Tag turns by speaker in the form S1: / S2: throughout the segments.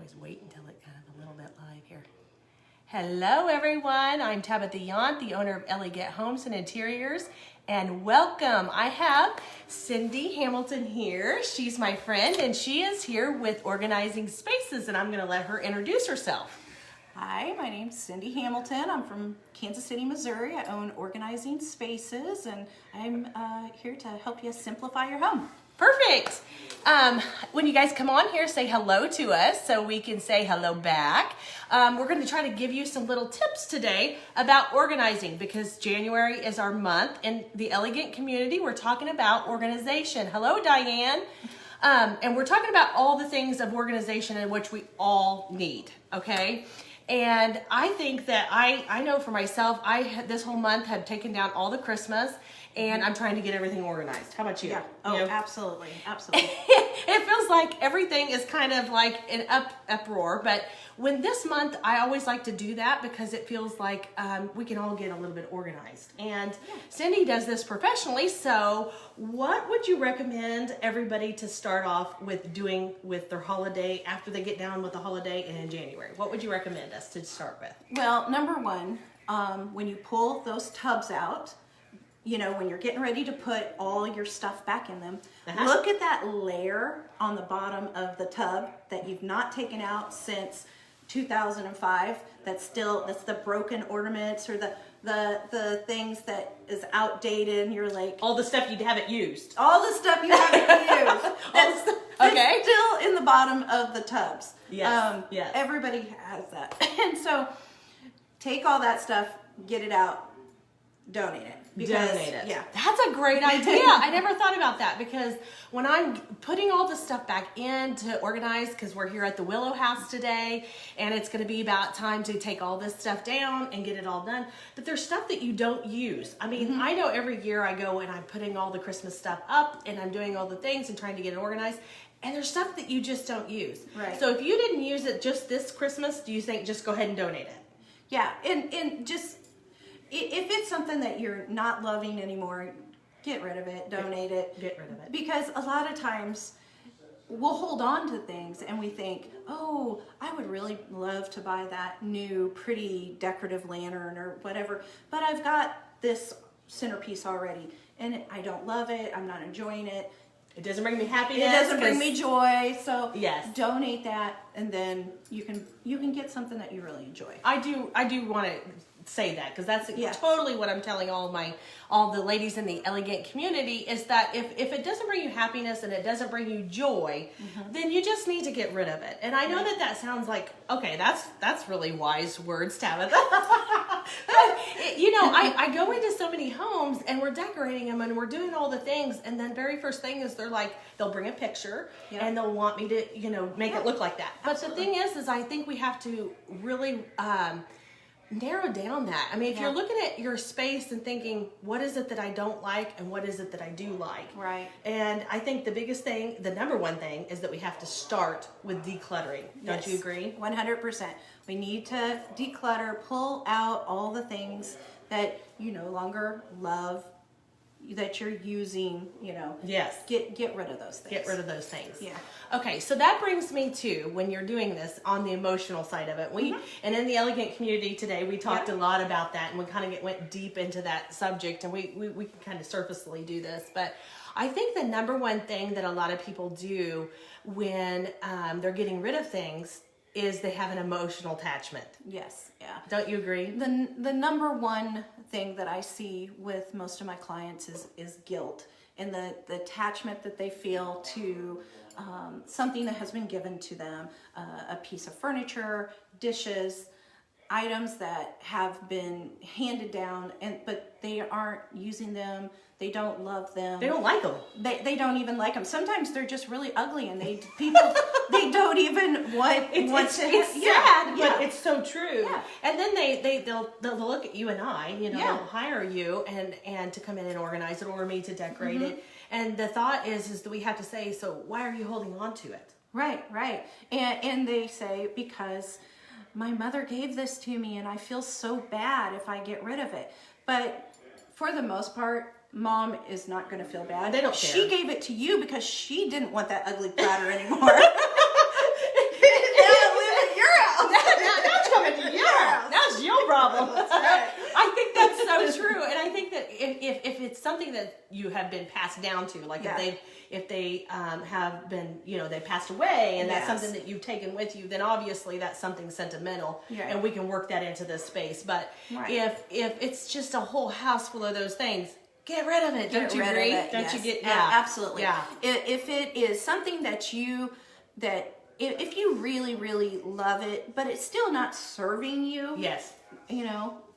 S1: always wait until it kind of a little bit live here. Hello everyone, I'm Tabitha Yount, the owner of Elegant Homes and Interiors, and welcome. I have Cyndi Hamilton here. She's my friend and she is here with Organizing Spaces, and I'm going to let her introduce herself.
S2: Hi, my name's Cyndi Hamilton. I'm from Kansas City, Missouri. I own Organizing Spaces, and I'm here to help you simplify your home.
S1: Perfect. When you guys come on here, say hello to us so we can say hello back. We're going to try to give you some little tips today about organizing because January is our month. In the Elegant community, we're talking about organization. Hello, Diane. And we're talking about all the things of organization in which we all need, okay? And I think that I know for myself, this whole month have taken down all the Christmas and I'm trying to get everything organized. How about you?
S2: Yeah. Oh, absolutely. Absolutely.
S1: It feels like everything is kind of like an uproar, but when this month, I always like to do that because it feels like we can all get a little bit organized. And Cyndi does this professionally, so what would you recommend everybody to start off with doing with their holiday after they get down with the holiday and in January? What would you recommend us to start with?
S2: Well, number one, when you pull those tubs out, you know, when you're getting ready to put all your stuff back in them, look at that layer on the bottom of the tub that you've not taken out since 2005. That's the broken ornaments or the things that is outdated, and you're like,
S1: all the stuff you haven't used.
S2: All the stuff you haven't used. That's still in the bottom of the tubs.
S1: Yes. Yes.
S2: Everybody has that. And so take all that stuff, get it out, donate it.
S1: Donate it.
S2: Yeah.
S1: That's a great idea. I never thought about that because when I'm putting all the stuff back in to organize, because we're here at the Willow House today and it's going to be about time to take all this stuff down and get it all done. But there's stuff that you don't use. I mean, I know every year I go and I'm putting all the Christmas stuff up and I'm doing all the things and trying to get it organized. And there's stuff that you just don't use.
S2: Right.
S1: So if you didn't use it just this Christmas, do you think just go ahead and donate it?
S2: Yeah. And just... if it's something that you're not loving anymore, get rid of it, donate it.
S1: Get rid of it.
S2: Because a lot of times we'll hold on to things and we think, oh, I would really love to buy that new pretty decorative lantern or whatever, but I've got this centerpiece already and I don't love it, I'm not enjoying it.
S1: It doesn't bring me happiness.
S2: It doesn't bring me joy. So
S1: yes,
S2: donate that, and then you can get something that you really enjoy.
S1: I do want to say that because that's totally what I'm telling all the ladies in the Elegant community is that if it doesn't bring you happiness and it doesn't bring you joy, then you just need to get rid of it. And I know that sounds like, okay, that's really wise words, Tabitha. But you know, I go into so many homes and we're decorating them and we're doing all the things, and then very first thing is they'll bring a picture and they'll want me to, you know, make it look like that. But the thing is I think we have to really narrow down that. I mean, if you're looking at your space and thinking, what is it that I don't like and what is it that I do like?
S2: Right.
S1: And I think the biggest thing, the number one thing, is that we have to start with decluttering. Don't you agree?
S2: 100%. We need to declutter, pull out all the things that you no longer love, that you're using, you know.
S1: Yes.
S2: Get rid of those things.
S1: Get rid of those things.
S2: Yeah.
S1: Okay, so that brings me to when you're doing this on the emotional side of it. And in the Elegant community today, we talked a lot about that, and we kind of went deep into that subject, and we can kind of surfacely do this. But I think the number one thing that a lot of people do when they're getting rid of things is they have an emotional attachment.
S2: Yes, yeah.
S1: Don't you agree?
S2: The number one thing that I see with most of my clients is guilt and the attachment that they feel to something that has been given to them, a piece of furniture, dishes, items that have been handed down, but they aren't using them. They don't love them.
S1: They don't like them.
S2: They don't even like them. Sometimes they're just really ugly, and they don't even want to.
S1: It's sad, but it's so true. Yeah. And then they'll look at you and I, you know, they'll hire you and to come in and organize it, or me to decorate it. And the thought is that we have to say, so why are you holding on to it?
S2: Right. And they say, because my mother gave this to me and I feel so bad if I get rid of it. But for the most part, Mom is not going to feel bad.
S1: They don't care.
S2: She gave it to you because she didn't want that ugly platter anymore. At
S1: something that you have been passed down to, like if they have been, they passed away, and that's something that you've taken with you, then obviously that's something sentimental, and we can work that into this space. But if it's just a whole house full of those things, get rid of it. Don't you agree? Don't you get? Yeah,
S2: absolutely.
S1: Yeah.
S2: If it is something that if you really, really love it, but it's still not serving you,
S1: yes,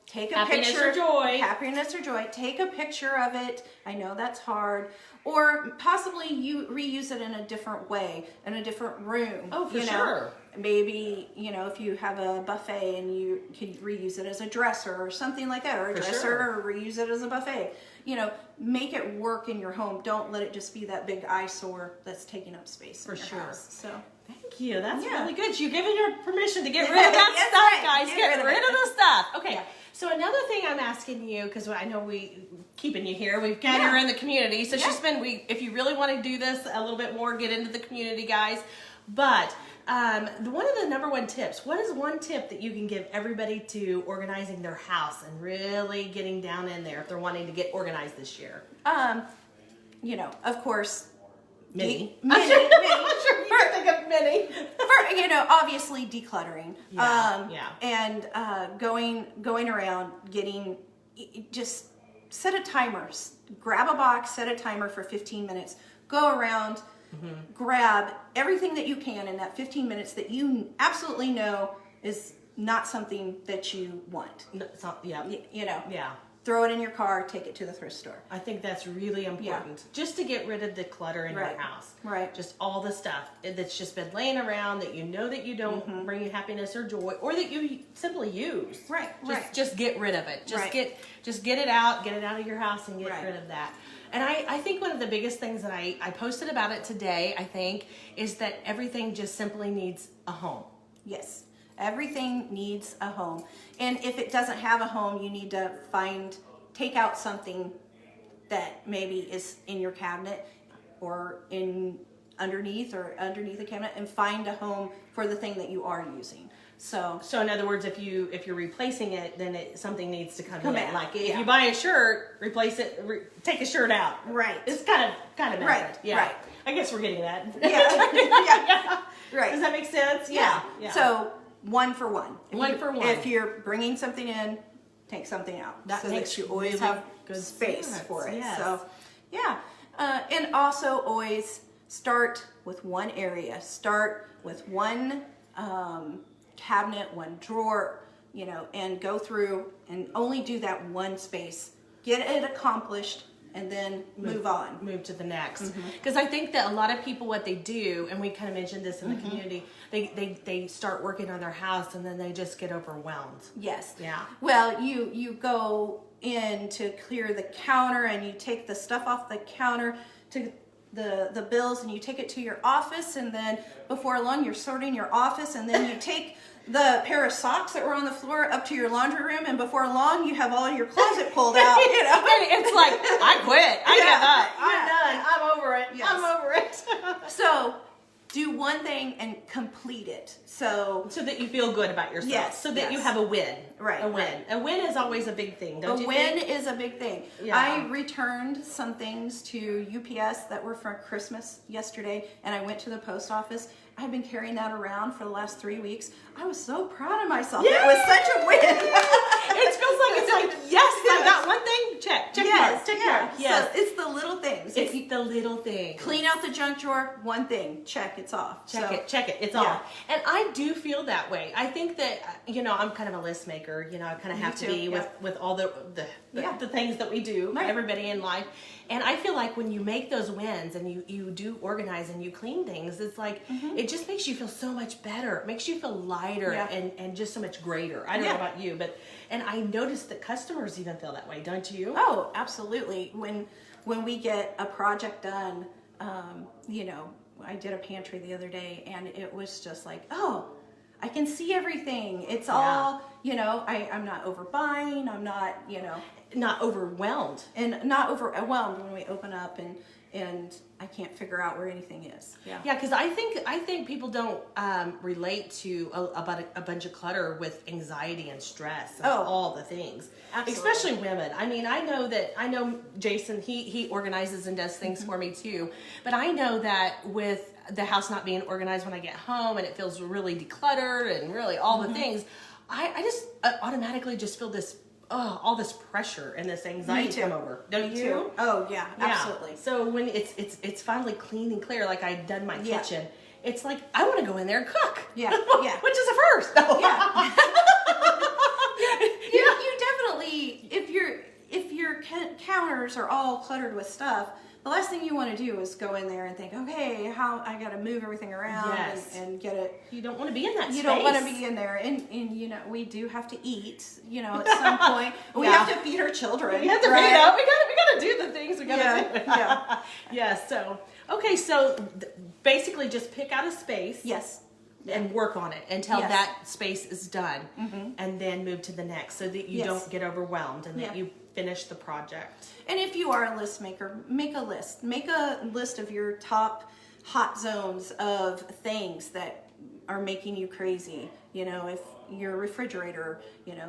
S2: take a
S1: happiness
S2: picture.
S1: Or joy.
S2: Happiness or joy. Take a picture of it. I know that's hard. Or possibly you reuse it in a different way, in a different room.
S1: Oh, for sure.
S2: Maybe, if you have a buffet and you can reuse it as a dresser or something like that, or a dresser, or reuse it as a buffet. Make it work in your home. Don't let it just be that big eyesore that's taking up space in your house. So.
S1: Thank you. That's really good. You're giving your permission to get rid of that stuff, guys. Get rid of the stuff. Okay. Yeah. So another thing I'm asking you, because I know we keeping you here, we've got her in the community. So she's been. If you really want to do this a little bit more, get into the community, guys. But one of the number one tips. What is one tip that you can give everybody to organizing their house and really getting down in there if they're wanting to get organized this year?
S2: Of course.
S1: Mini.
S2: I'm sure
S1: you think of mini.
S2: Obviously decluttering. And going around just set a timer. Grab a box, set a timer for 15 minutes. Go around, grab everything that you can in that 15 minutes that you absolutely know is not something that you want.
S1: No, it's not, yeah.
S2: Throw it in your car, take it to the thrift store.
S1: I think that's really important. Just to get rid of the clutter in your house.
S2: Right.
S1: Just all the stuff that's just been laying around that that you don't bring you happiness or joy, or that you simply use. Just get rid of it. Just get it out of your house and get rid of that. And I think one of the biggest things that I posted about it today, I think, is that everything just simply needs a home.
S2: Yes. Everything needs a home. And if it doesn't have a home, you need to take out something that maybe is in your cabinet or underneath the cabinet, and find a home for the thing that you are using. So
S1: in other words, if you're replacing it, then something needs to come in.
S2: Out.
S1: Like if you buy a shirt, replace it, take a shirt out.
S2: Right.
S1: It's kind of
S2: right.
S1: Yeah.
S2: Right.
S1: I guess we're getting that.
S2: Yeah. Right.
S1: Does that make sense?
S2: Yeah. So one for one. If you're bringing something in, take something out.
S1: That makes
S2: you always
S1: really
S2: have
S1: good
S2: space
S1: sense.
S2: for it.
S1: Yes.
S2: So, and also always start with one area. Start with one cabinet, one drawer, and go through and only do that one space. Get it accomplished, and then move on.
S1: Move to the next. Because I think that a lot of people, what they do, and we kind of mentioned this in the community, they start working on their house and then they just get overwhelmed.
S2: Yes.
S1: Yeah.
S2: Well, you go in to clear the counter and you take the stuff off the counter to the bills, and you take it to your office, and then before long you're sorting your office, and then you take the pair of socks that were on the floor up to your laundry room, and before long you have all your closet pulled out.
S1: It's like, I quit. I give up. I'm done. I'm over it.
S2: Yes.
S1: I'm over it.
S2: So do one thing and complete it. So
S1: that you feel good about yourself.
S2: Yes.
S1: So that you have a win.
S2: Right.
S1: A win.
S2: Right.
S1: A win is always a big thing, don't you
S2: think? A
S1: think?
S2: win is a big thing.
S1: Yeah.
S2: I returned some things to UPS that were for Christmas yesterday, and I went to the post office. I've been carrying that around for the last 3 weeks. I was so proud of myself.
S1: Yeah.
S2: It was such a win.
S1: It feels like it's like, yes, I got one thing. Check mark. Check mark. Yes.
S2: So it's the little things.
S1: It's the little things.
S2: Clean out the junk drawer, one thing. Check, it's off.
S1: Check it. It's off. And I do feel that way. I think that, I'm kind of a list maker. I kind of have to be with all the things that we do, everybody in life. And I feel like when you make those wins and you do organize and you clean things, it's like, it just makes you feel so much better. It makes you feel lighter and just so much greater. I don't know about you, and I notice that customers even feel that way, don't you?
S2: Oh, absolutely. When we get a project done, I did a pantry the other day, and it was just like, oh, I can see everything. It's all, I'm not overbuying. I'm not,
S1: not overwhelmed.
S2: And not overwhelmed when we open up and I can't figure out where anything is.
S1: Yeah, because I think people don't relate to about a bunch of clutter with anxiety and stress and all the things.
S2: Absolutely.
S1: Especially women. I mean, I know Jason, he organizes and does things for me too. But I know that with the house not being organized when I get home and it feels really decluttered and really all the things, I just automatically just feel this all this pressure and this anxiety come over. Don't you?
S2: Oh yeah, absolutely.
S1: So when it's finally clean and clear, like I've done my kitchen, it's like I want to go in there and cook.
S2: Yeah, yeah.
S1: Which is a first.
S2: Yeah. You definitely, if your counters are all cluttered with stuff, the last thing you want to do is go in there and think, okay, how I got to move everything around and get it.
S1: You don't want to be in that space.
S2: You don't want to be in there, and we do have to eat. At some point, we have to feed our children.
S1: We have to feed them. We got to do the things we got to do.
S2: Yeah.
S1: Yeah. So okay, so basically, just pick out a space.
S2: Yes.
S1: And work on it until that space is done, and then move to the next, so that you don't get overwhelmed and that you finish the project.
S2: And if you are a list maker, make a list. Make a list of your top hot zones of things that are making you crazy. If your refrigerator,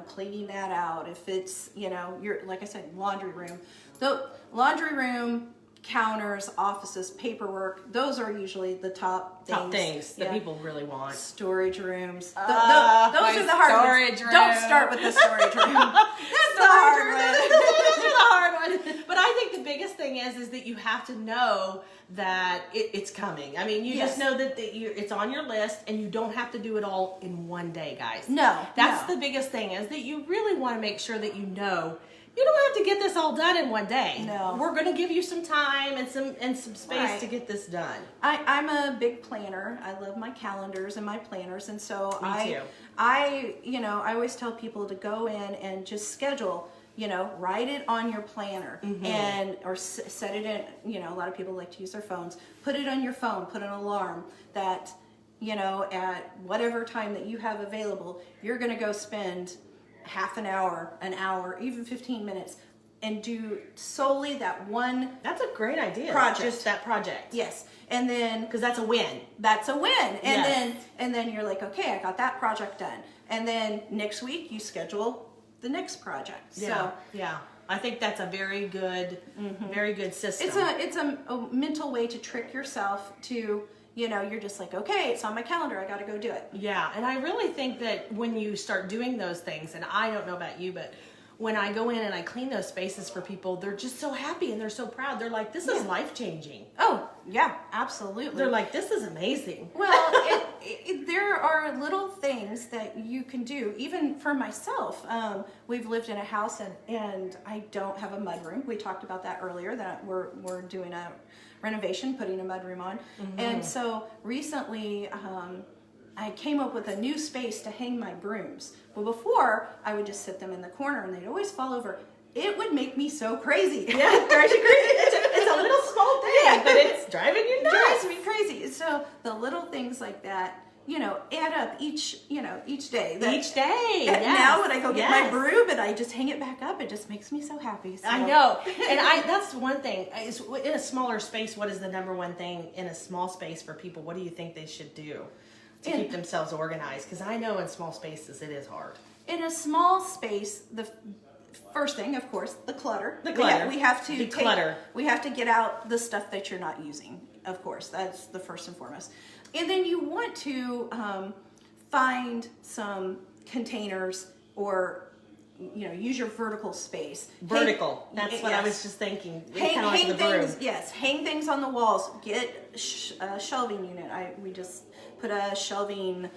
S2: cleaning that out. If it's, your, like I said, laundry room. The laundry room, counters, offices, paperwork, those are usually the top things
S1: that people really want.
S2: Storage rooms. Those are the hard ones. Don't start with the storage room. That's the hard one.
S1: Those are the hard ones. But I think the biggest thing is that you have to know that it's coming. I mean, you just know that it's on your list, and you don't have to do it all in one day, guys. That's the biggest thing, is that you really want to make sure that you don't have to get this all done in one day.
S2: No.
S1: We're going to give you some time and some space to get this done.
S2: I'm a big planner. I love my calendars and my planners, and so
S1: Me too.
S2: I always tell people to go in and just schedule. Write it on your planner or set it in. A lot of people like to use their phones. Put it on your phone. Put an alarm that at whatever time that you have available, you're going to go spend half an hour, even 15 minutes, and do solely that one.
S1: That's a great idea.
S2: Project.
S1: Just that project.
S2: Yes. And then,
S1: because that's a win.
S2: That's a win. And then you're like, okay, I got that project done. And then next week you schedule the next project. So
S1: I think that's a very good system.
S2: It's a mental way to trick yourself to, you're just like, okay, it's on my calendar, I got to go do it.
S1: Yeah, and I really think that when you start doing those things, and I don't know about you, but when I go in and I clean those spaces for people, they're just so happy and they're so proud. They're like, this is life-changing.
S2: Oh, yeah, absolutely.
S1: They're like, this is amazing.
S2: Well, there are little things that you can do, even for myself. We've lived in a house and I don't have a mudroom. We talked about that earlier, that we're doing a renovation, putting a mudroom on. And so recently, I came up with a new space to hang my brooms. Well, before, I would just sit them in the corner and they'd always fall over. It would make me so crazy.
S1: Yeah, it drives you crazy. It's a little small thing, but it's driving you nuts.
S2: It drives me crazy. So the little things like that, add up each day.
S1: Each day.
S2: Now when I go get my broom and I just hang it back up, it just makes me so happy. So.
S1: I know. And that's one thing. In a smaller space, what is the number one thing in a small space for people? What do you think they should do to keep themselves organized? Because I know in small spaces it is hard.
S2: In a small space, the first thing, of course, the clutter. We have to
S1: declutter.
S2: We have to get out the stuff that you're not using. Of course, that's the first and foremost. And then you want to find some containers or use your vertical space.
S1: Vertical. That's what I was just thinking. Kind of like the
S2: things.
S1: broom.
S2: Yes, hang things on the walls. Get a shelving unit. We just put a shelving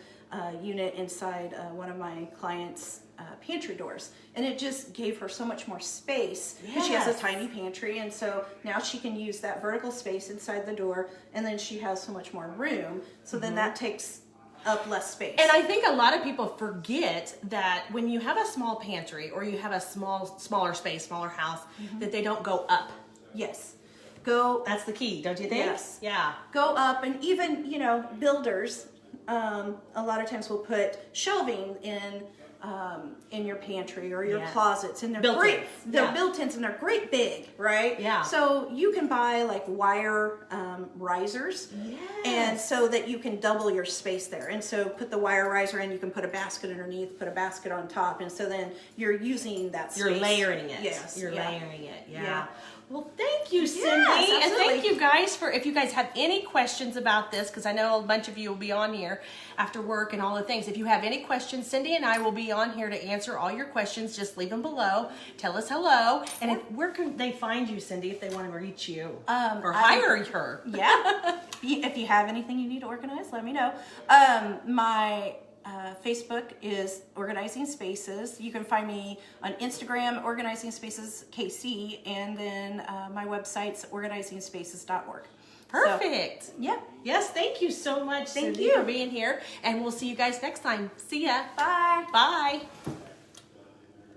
S2: unit inside one of my clients' pantry doors, and it just gave her so much more space. Yes. She has a tiny pantry, and so now she can use that vertical space inside the door, and then she has so much more room. So then that takes up less space.
S1: And I think a lot of people forget that when you have a small pantry or you have a smaller space, smaller house, that they don't go up.
S2: Yes.
S1: That's the key, don't you think?
S2: Yes.
S1: Yeah.
S2: Go up, and even, builders, a lot of times will put shelving in in your pantry or your
S1: Yes.
S2: closets, and they're
S1: Built-ins.
S2: great. They're
S1: Yeah.
S2: built-ins and they're great big, right?
S1: Yeah.
S2: So you can buy like wire risers, and so that you can double your space there. And so put the wire riser in, you can put a basket underneath, put a basket on top, and so then you're using that space.
S1: You're layering it.
S2: Yes.
S1: You're
S2: yeah.
S1: layering it. Yeah.
S2: Yeah.
S1: Well, thank you, Cyndi.
S2: Yes,
S1: and
S2: absolutely.
S1: thank you guys for, if you guys have any questions about this, because I know a bunch of you will be on here after work and all the things. If you have any questions, Cyndi and I will be on here to answer all your questions. Just leave them below. Tell us hello. And where can they find you, Cyndi, if they want to reach you or hire her?
S2: Yeah. If you have anything you need to organize, let me know. My Facebook is Organizing Spaces. You can find me on Instagram, Organizing Spaces KC, and then my website's organizingspaces.org.
S1: Perfect.
S2: So, yeah.
S1: Yes, thank you so much,
S2: Thank
S1: Cyndi,
S2: you.
S1: for being here. And we'll see you guys next time. See ya.
S2: Bye.
S1: Bye.